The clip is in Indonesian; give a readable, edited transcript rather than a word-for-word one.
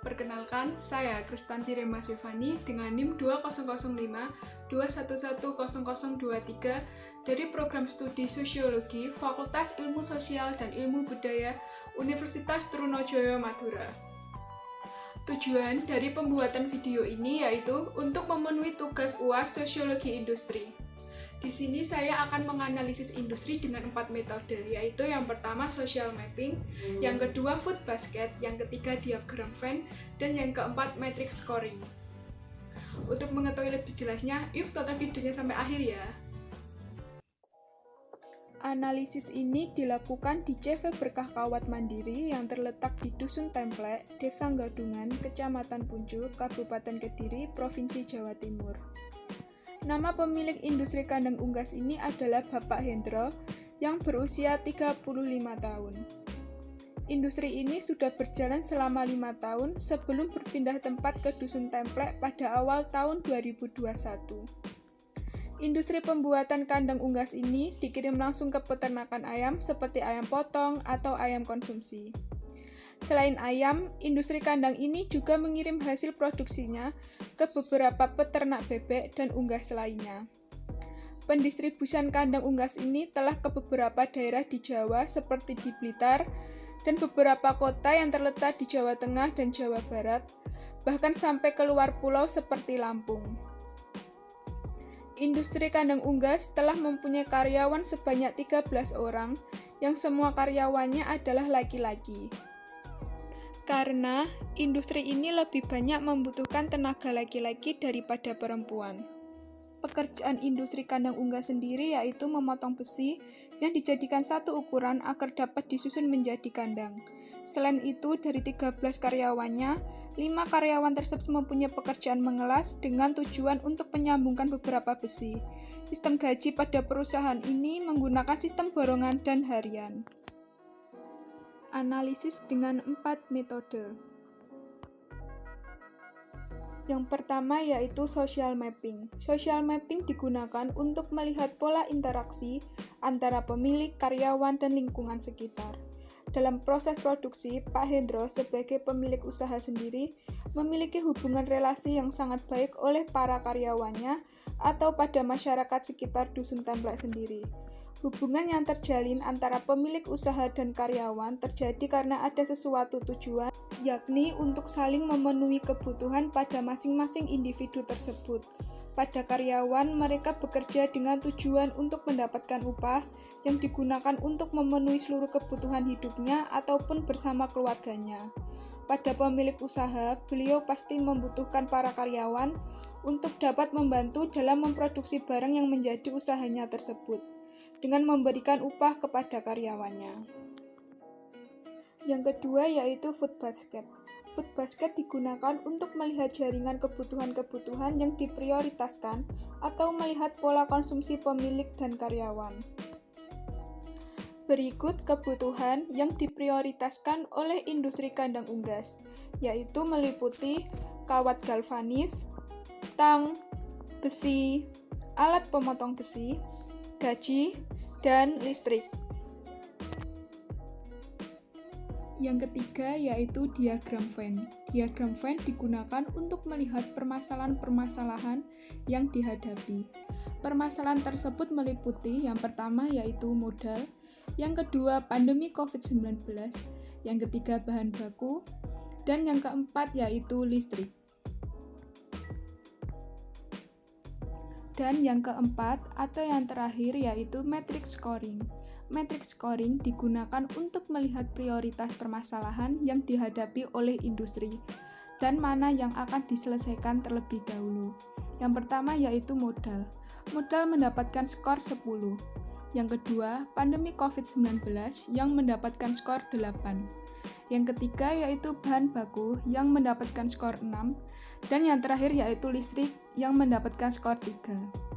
Perkenalkan, saya Kristanti Rema Sivani dengan NIM 200521100023 dari Program Studi Sosiologi Fakultas Ilmu Sosial dan Ilmu Budaya Universitas Trunojoyo Madura. Tujuan dari pembuatan video ini yaitu untuk memenuhi tugas UAS Sosiologi Industri. Di sini saya akan menganalisis industri dengan 4 metode, yaitu yang pertama social mapping, yang kedua food basket, yang ketiga diagram Venn, dan yang keempat matrix scoring. Untuk mengetahui lebih jelasnya, yuk tonton videonya sampai akhir ya. Analisis ini dilakukan di CV Berkah Kawat Mandiri yang terletak di Dusun Templek, Desa Gadungan, Kecamatan Puncu, Kabupaten Kediri, Provinsi Jawa Timur. Nama pemilik industri kandang unggas ini adalah Bapak Hendro yang berusia 35 tahun. Industri ini sudah berjalan selama 5 tahun sebelum berpindah tempat ke Dusun Templek pada awal tahun 2021. Industri pembuatan kandang unggas ini dikirim langsung ke peternakan ayam seperti ayam potong atau ayam konsumsi. Selain ayam, industri kandang ini juga mengirim hasil produksinya ke beberapa peternak bebek dan unggas lainnya. Pendistribusian kandang unggas ini telah ke beberapa daerah di Jawa seperti di Blitar dan beberapa kota yang terletak di Jawa Tengah dan Jawa Barat, bahkan sampai ke luar pulau seperti Lampung. Industri kandang unggas telah mempunyai karyawan sebanyak 13 orang, yang semua karyawannya adalah laki-laki. Karena industri ini lebih banyak membutuhkan tenaga laki-laki daripada perempuan. Pekerjaan industri kandang unggas sendiri yaitu memotong besi yang dijadikan satu ukuran agar dapat disusun menjadi kandang. Selain itu, dari 13 karyawannya, 5 karyawan tersebut mempunyai pekerjaan mengelas dengan tujuan untuk menyambungkan beberapa besi. Sistem gaji pada perusahaan ini menggunakan sistem borongan dan harian. Analisis dengan 4 metode. Yang pertama yaitu social mapping. Social mapping digunakan untuk melihat pola interaksi antara pemilik, karyawan, dan lingkungan sekitar. Dalam proses produksi, Pak Hendro sebagai pemilik usaha sendiri memiliki hubungan relasi yang sangat baik oleh para karyawannya atau pada masyarakat sekitar Dusun Templek sendiri. Hubungan yang terjalin antara pemilik usaha dan karyawan terjadi karena ada sesuatu tujuan, yakni untuk saling memenuhi kebutuhan pada masing-masing individu tersebut. Pada karyawan, mereka bekerja dengan tujuan untuk mendapatkan upah yang digunakan untuk memenuhi seluruh kebutuhan hidupnya ataupun bersama keluarganya. Pada pemilik usaha, beliau pasti membutuhkan para karyawan untuk dapat membantu dalam memproduksi barang yang menjadi usahanya tersebut, dengan memberikan upah kepada karyawannya. Yang kedua yaitu food basket. Food basket digunakan untuk melihat jaringan kebutuhan-kebutuhan yang diprioritaskan atau melihat pola konsumsi pemilik dan karyawan. Berikut kebutuhan yang diprioritaskan oleh industri kandang unggas, yaitu meliputi kawat galvanis, tang, besi, alat pemotong besi, gaji, dan listrik. Yang ketiga yaitu diagram Venn. Diagram Venn digunakan untuk melihat permasalahan-permasalahan yang dihadapi. Permasalahan tersebut meliputi yang pertama yaitu modal, yang kedua pandemi COVID-19, yang ketiga bahan baku, dan yang keempat yaitu listrik. Dan yang keempat atau yang terakhir yaitu matrix scoring. Matrix scoring digunakan untuk melihat prioritas permasalahan yang dihadapi oleh industri dan mana yang akan diselesaikan terlebih dahulu. Yang pertama yaitu modal. Modal mendapatkan skor 10. Yang kedua, pandemi COVID-19 yang mendapatkan skor 8. Yang ketiga yaitu bahan baku yang mendapatkan skor 6. Dan yang terakhir yaitu listrik yang mendapatkan skor 3.